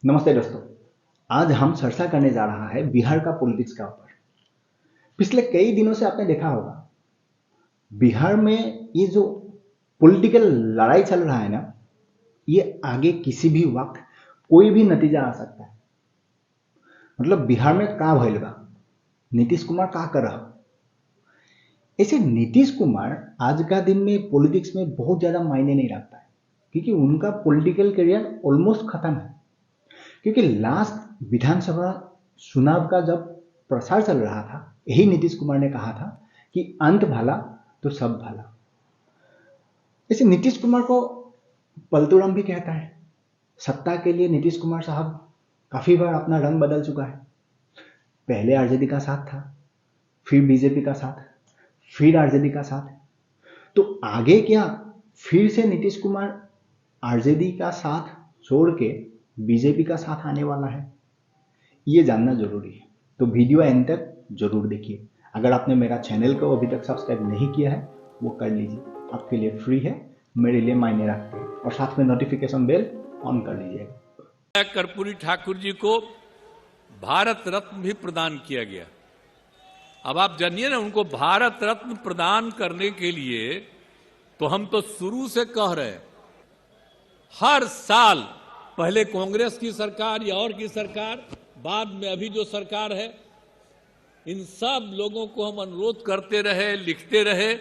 नमस्ते दोस्तों। आज हम चर्चा करने जा रहा है बिहार का पॉलिटिक्स का ऊपर। पिछले कई दिनों से आपने देखा होगा बिहार में ये जो पॉलिटिकल लड़ाई चल रहा है ना, ये आगे किसी भी वक्त कोई भी नतीजा आ सकता है। मतलब बिहार में का भइल बा, नीतीश कुमार का कर रहा। ऐसे नीतीश कुमार आज का दिन में पॉलिटिक्स में बहुत ज्यादा मायने नहीं रखता है, क्योंकि उनका पॉलिटिकल करियर ऑलमोस्ट खत्म है। क्योंकि लास्ट विधानसभा चुनाव का जब प्रसार चल रहा था, यही नीतीश कुमार ने कहा था कि अंत भला तो सब भला। इसे नीतीश कुमार को पलतूराम भी कहता है। सत्ता के लिए नीतीश कुमार साहब काफी बार अपना रंग बदल चुका है। पहले आरजेडी का साथ था, फिर बीजेपी का साथ, फिर आरजेडी का साथ। तो आगे क्या फिर से नीतीश कुमार आरजेडी का साथ छोड़ के बीजेपी का साथ आने वाला है? ये जानना जरूरी है, तो वीडियो एंड तक जरूर देखिए। अगर आपने मेरा चैनल को अभी तक सब्सक्राइब नहीं किया है वो कर लीजिए, आपके लिए फ्री है, मेरे लिए मायने रखते हैं। और साथ में नोटिफिकेशन बेल ऑन कर लीजिएगा। कर्पूरी ठाकुर जी को भारत रत्न भी प्रदान किया गया। अब आप जानिए ना, उनको भारत रत्न प्रदान करने के लिए तो हम तो शुरू से कह रहे हैं, हर साल पहले कांग्रेस की सरकार या और की सरकार, बाद में अभी जो सरकार है, इन सब लोगों को हम अनुरोध करते रहे, लिखते रहे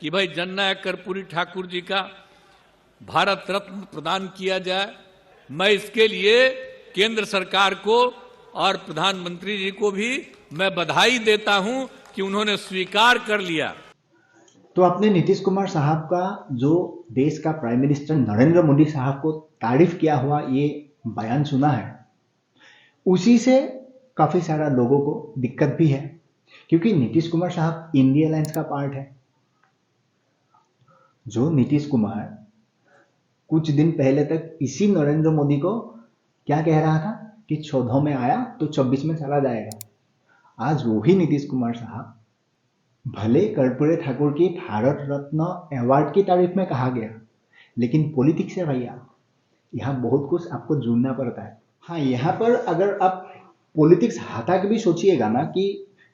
कि भाई जननायक कर्पूरी ठाकुर जी का भारत रत्न प्रदान किया जाए। मैं इसके लिए केंद्र सरकार को और प्रधानमंत्री जी को भी मैं बधाई देता हूं कि उन्होंने स्वीकार कर लिया। तो आपने नीतीश कुमार साहब का जो देश का प्राइम मिनिस्टर नरेंद्र मोदी साहब को तारीफ किया हुआ ये बयान सुना है, उसी से काफी सारा लोगों को दिक्कत भी है, क्योंकि नीतीश कुमार साहब इंडिया अलायंस का पार्ट है। जो नीतीश कुमार कुछ दिन पहले तक इसी नरेंद्र मोदी को क्या कह रहा था कि 14 में आया तो 26 में चला जाएगा। आज वही नीतीश कुमार साहब भले कर्पूरी ठाकुर की भारत रत्न अवार्ड की तारीफ में कहा गया, लेकिन पॉलिटिक्स है भैया, यहाँ बहुत कुछ आपको जुड़ना पड़ता है। हाँ, यहाँ पर अगर आप पॉलिटिक्स हटा के भी सोचिएगा ना कि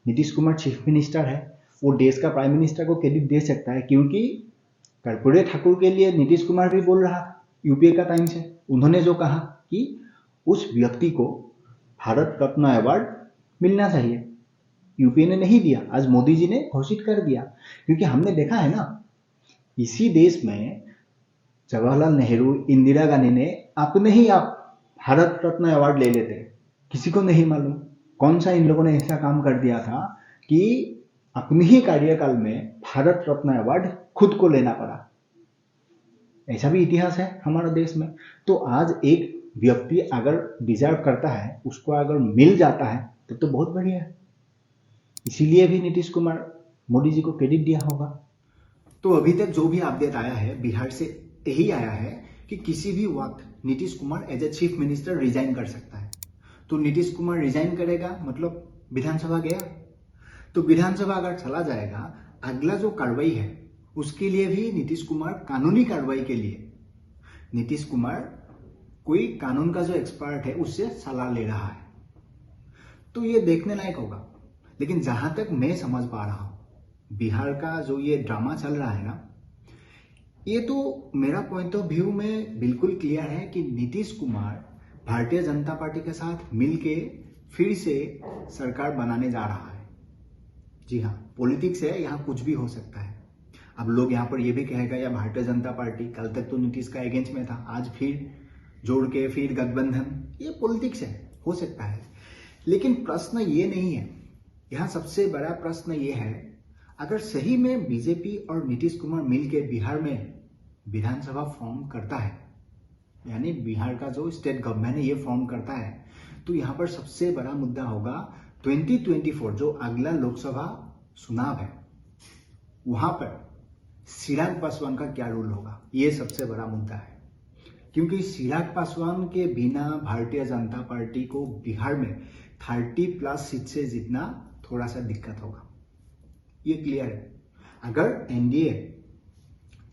नीतीश कुमार चीफ मिनिस्टर है, वो देश का प्राइम मिनिस्टर को क्रेडिट दे सकता है, क्योंकि कर्पूरी ठाकुर के लिए नीतीश कुमार भी बोल रहा था यूपीए का टाइम से। उन्होंने जो कहा कि उस व्यक्ति को भारत रत्न अवार्ड मिलना चाहिए, यूपीए ने नहीं दिया, आज मोदी जी ने घोषित कर दिया। क्योंकि हमने देखा है ना, इसी देश में जवाहरलाल नेहरू, इंदिरा गांधी ने अपने ही आप भारत रत्न अवार्ड ले लेते, किसी को नहीं मालूम कौन सा इन लोगों ने ऐसा काम कर दिया था कि अपने ही कार्यकाल में भारत रत्न अवार्ड खुद को लेना पड़ा। ऐसा भी इतिहास है हमारे देश में। तो आज एक व्यक्ति अगर डिजर्व करता है, उसको अगर मिल जाता है तो बहुत बढ़िया है। इसीलिए भी नीतीश कुमार मोदी जी को क्रेडिट दिया होगा। तो अभी तक जो भी अपडेट आया है बिहार से, यही आया है कि किसी भी वक्त Nitish Kumar as a chief minister resign कर सकता है। तो नीतीश कुमार रिजाइन करेगा मतलब विधानसभा गया। तो विधानसभा अगर चला जाएगा, अगला जो कार्रवाई है उसके लिए भी नीतीश कुमार कानूनी कार्रवाई के लिए नीतीश कुमार कोई कानून का जो एक्सपर्ट है उससे सलाह ले रहा है। तो ये देखने लायक होगा। लेकिन जहां तक मैं समझ पा रहा हूं, बिहार का जो ये ड्रामा चल रहा है ना, ये तो मेरा पॉइंट ऑफ व्यू में बिल्कुल क्लियर है कि नीतीश कुमार भारतीय जनता पार्टी के साथ मिलके फिर से सरकार बनाने जा रहा है। जी हाँ, पॉलिटिक्स है, यहाँ कुछ भी हो सकता है। अब लोग यहाँ पर ये भी कहेगा या भारतीय जनता पार्टी कल तक तो नीतीश का अगेंस्ट में था, आज फिर जोड़ के फिर गठबंधन, ये पॉलिटिक्स है, हो सकता है। लेकिन प्रश्न ये नहीं है, यहाँ सबसे बड़ा प्रश्न ये है, अगर सही में बीजेपी और नीतीश कुमार मिलकर बिहार में विधानसभा फॉर्म करता है, यानी बिहार का जो स्टेट गवर्नमेंट है ये फॉर्म करता है, तो यहाँ पर सबसे बड़ा मुद्दा होगा 2024 जो अगला लोकसभा चुनाव है, वहां पर चिराग पासवान का क्या रोल होगा, ये सबसे बड़ा मुद्दा है। क्योंकि चिराग पासवान के बिना भारतीय जनता पार्टी को बिहार में 30+ सीट से जीतना थोड़ा सा दिक्कत होगा, ये क्लियर है। अगर एनडीए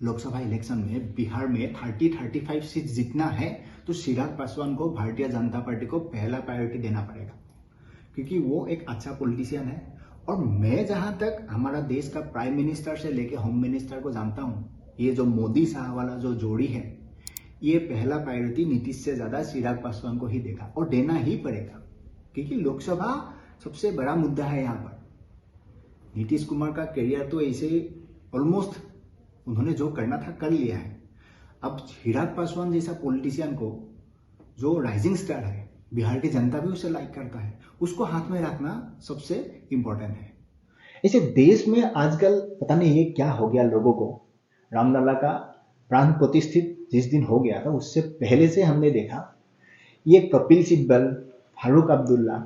लोकसभा इलेक्शन में बिहार में 30-35 सीट जीतना है तो चिराग पासवान को, भारतीय जनता पार्टी को पहला प्रायोरिटी देना पड़ेगा, क्योंकि वो एक अच्छा पॉलिटिशियन है। और मैं जहां तक हमारा देश का प्राइम मिनिस्टर से लेके होम मिनिस्टर को जानता हूं, ये जो मोदी शाह वाला जो जोड़ी है, ये पहला प्रायोरिटी नीतीश से ज्यादा चिराग पासवान को ही देगा और देना ही पड़ेगा, क्योंकि लोकसभा सबसे बड़ा मुद्दा है यहाँ पर। नीतीश कुमार का करियर तो ऐसे ऑलमोस्ट उन्होंने जो करना था कर लिया है। अब चिराग पासवान जैसा पॉलिटिशियन को, जो राइजिंग स्टार है, बिहार की जनता भी उसे लाइक करता है, उसको हाथ में रखना सबसे इंपॉर्टेंट है। ऐसे देश में आजकल पता नहीं ये क्या हो गया लोगों को। रामलला का प्राण प्रतिष्ठित जिस दिन हो गया था उससे पहले से हमने देखा ये कपिल सिब्बल, फारूक अब्दुल्ला,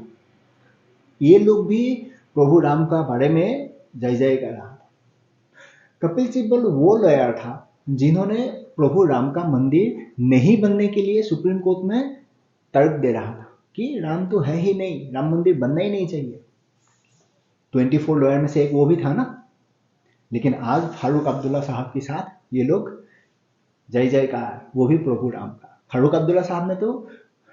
ये लोग भी प्रभु राम का बारे में जय जय कर रहा था। कपिल सिब्बल वो लॉयर था जिन्होंने प्रभु राम का मंदिर नहीं बनने के लिए सुप्रीम कोर्ट में तर्क दे रहा था कि राम तो है ही नहीं, राम मंदिर बनना ही नहीं चाहिए। 24 लॉयर में से एक वो भी था ना। लेकिन आज फारूक अब्दुल्ला साहब के साथ ये लोग जय जयकार, वो भी प्रभु राम का। फारूक अब्दुल्ला साहब में तो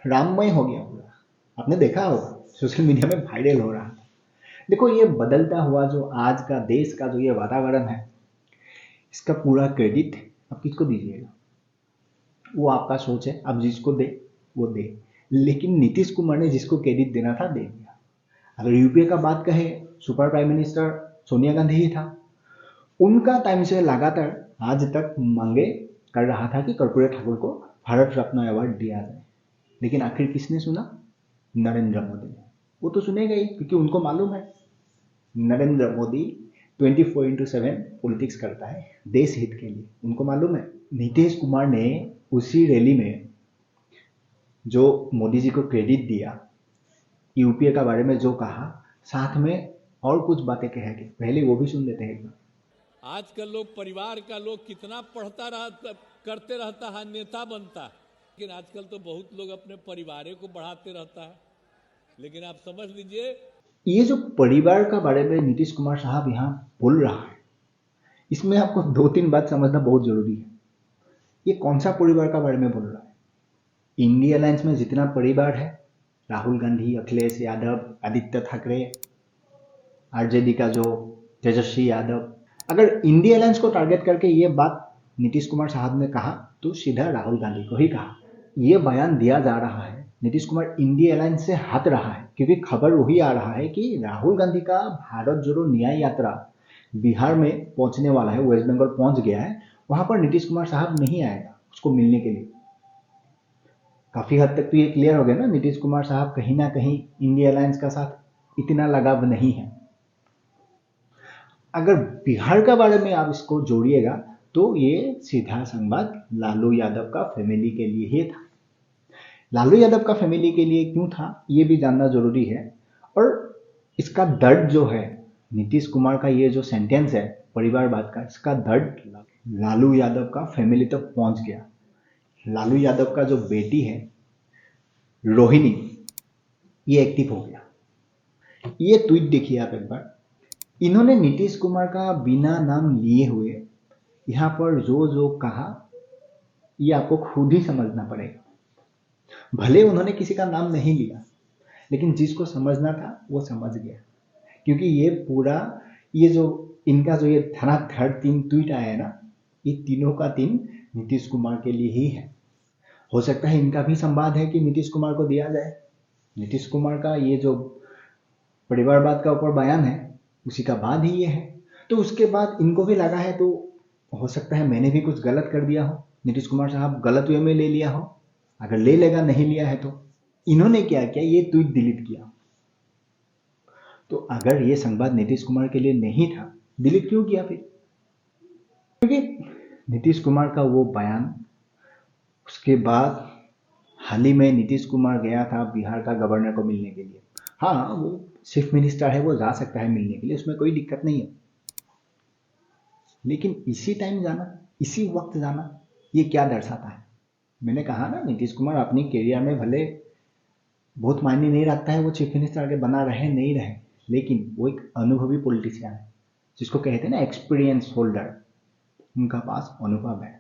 राममय हो गया पूरा, आपने देखा होगा, सोशल मीडिया में वायरल हो रहा था। देखो ये बदलता हुआ जो आज का देश का जो ये वातावरण है, इसका पूरा क्रेडिट आप किसको दीजिएगा? वो आपका सोच है, आप जिसको दे वो दे। लेकिन नीतीश कुमार ने जिसको क्रेडिट देना था दे दिया। अगर यूपीए का बात कहे, super prime minister Sonia Gandhi ही था। उनका टाइम से लगातार आज तक मांगे कर रहा था कि कर्पूरी ठाकुर को भारत रत्न अवार्ड दिया जाए। लेकिन आखिर किसने सुना? नरेंद्र मोदी ने। वो तो सुनेगा ही, क्योंकि उनको मालूम है नरेंद्र मोदी 24/7 पॉलिटिक्स करता है देश हित के लिए, उनको मालूम है। नीतीश कुमार ने उसी रैली में जो मोदी जी को क्रेडिट दिया, यूपीए का बारे में जो कहा, साथ में और कुछ बातें कहेंगे, पहले वो भी सुन लेते हैं एक बार। आजकल लोग परिवार का लोग कितना पढ़ता रहता, करते रहता है, नेता बनता है, लेकिन आजकल तो बहुत लोग अपने परिवार को बढ़ाते रहता है। लेकिन आप समझ लीजिए, ये जो परिवार का बारे में नीतीश कुमार साहब यहाँ बोल रहा है, इसमें आपको 2-3 बात समझना बहुत जरूरी है। ये कौन सा परिवार का बारे में बोल रहा है? इंडिया अलायंस में जितना परिवार है, राहुल गांधी, अखिलेश यादव, आदित्य ठाकरे, आरजेडी का जो तेजस्वी यादव, अगर इंडिया अलायंस को टारगेट करके ये बात नीतीश कुमार साहब ने कहा तो सीधा राहुल गांधी को ही कहा। ये बयान दिया जा रहा है, नीतीश कुमार इंडिया अलायंस से हट रहा है, क्योंकि खबर वही आ रहा है कि राहुल गांधी का भारत जोड़ो न्याय यात्रा बिहार में पहुंचने वाला है, वेस्ट बंगाल पहुंच गया है, वहां पर नीतीश कुमार साहब नहीं आएगा उसको मिलने के लिए। काफी हद तक तो ये क्लियर हो गया ना, नीतीश कुमार साहब कहीं ना कहीं इंडिया अलायंस का साथ इतना लगाव नहीं है। अगर बिहार का बारे में आप इसको जोड़िएगा तो ये सीधा संवाद लालू यादव का फैमिली के लिए ही था। लालू यादव का फैमिली के लिए क्यों था ये भी जानना जरूरी है। और इसका दर्द जो है, नीतीश कुमार का ये जो सेंटेंस है परिवारवाद का, इसका दर्द लालू यादव का फैमिली तक पहुंच गया। लालू यादव का जो बेटी है रोहिणी, ये एक्टिव हो गया। ये ट्वीट देखिए आप एक बार। इन्होंने नीतीश कुमार का बिना नाम लिए हुए यहां पर जो जो कहा, ये आपको खुद ही समझना पड़ेगा। भले उन्होंने किसी का नाम नहीं लिया, लेकिन जिसको समझना था वो समझ गया, क्योंकि ये पूरा ये जो इनका जो ये धनाधड़ 3 ट्वीट आया है ना, ये तीनों का 3 नीतीश कुमार के लिए ही है। हो सकता है इनका भी संवाद है कि नीतीश कुमार को दिया जाए। नीतीश कुमार का ये जो परिवारवाद का ऊपर बयान है उसी का बाद ही ये है, तो उसके बाद इनको भी लगा है, तो हो सकता है मैंने भी कुछ गलत कर दिया हो, नीतीश कुमार साहब गलत वे में ले लिया हो। अगर ले लेगा, नहीं लिया है तो इन्होंने क्या किया, ये ट्वीट डिलीट किया। तो अगर ये संवाद नीतीश कुमार के लिए नहीं था, डिलीट क्यों किया फिर? क्योंकि नीतीश कुमार का वो बयान, उसके बाद हाल ही में नीतीश कुमार गया था बिहार का गवर्नर को मिलने के लिए। हाँ, वो चीफ मिनिस्टर है, वो जा सकता है मिलने के लिए, उसमें कोई दिक्कत नहीं है। लेकिन इसी टाइम जाना, इसी वक्त जाना, ये क्या दर्शाता है? मैंने कहा ना, नीतीश कुमार अपनी कैरियर में भले बहुत मायने नहीं रखता है वो चीफ मिनिस्टर आगे बना रहे नहीं रहे, लेकिन वो एक अनुभवी पॉलिटिशियन है, जिसको कहते हैं ना एक्सपीरियंस होल्डर। उनका पास अनुभव है।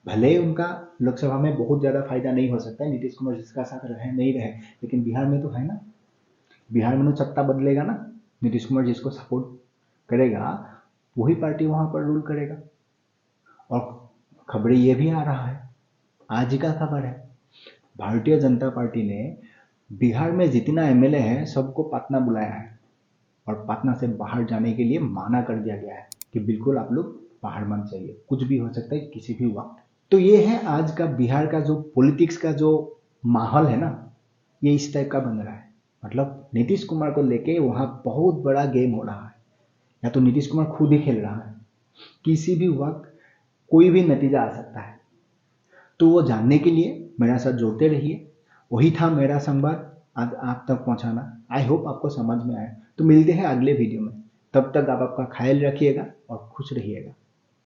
भले ही उनका लोकसभा में बहुत ज़्यादा फायदा नहीं हो सकता है, नीतीश कुमार जिसका साथ रहे नहीं रहे, लेकिन बिहार में तो है ना, बिहार में तो सत्ता बदलेगा ना, नीतीश कुमार जिसको सपोर्ट करेगा वही पार्टी वहां पर रूल करेगा। और खबरें ये भी आ रहा है, आज ही का खबर है, भारतीय जनता पार्टी ने बिहार में जितना एमएलए है सबको पटना बुलाया है और पटना से बाहर जाने के लिए माना कर दिया गया है कि बिल्कुल आप लोग बाहर मत जाइए, कुछ भी हो सकता है किसी भी वक्त। तो ये है आज का बिहार का जो पॉलिटिक्स का जो माहौल है ना, ये इस टाइप का बन रहा है। मतलब नीतीश कुमार को लेके वहां बहुत बड़ा गेम हो रहा है, या तो नीतीश कुमार खुद ही खेल रहा है, किसी भी वक्त कोई भी नतीजा आ सकता है। तो वो जानने के लिए मेरा साथ जोड़ते रहिए। वही था मेरा संवाद आज आप तक पहुंचाना। आई होप आपको समझ में आए। तो मिलते हैं अगले वीडियो में, तब तक आप आपका ख्याल रखिएगा और खुश रहिएगा।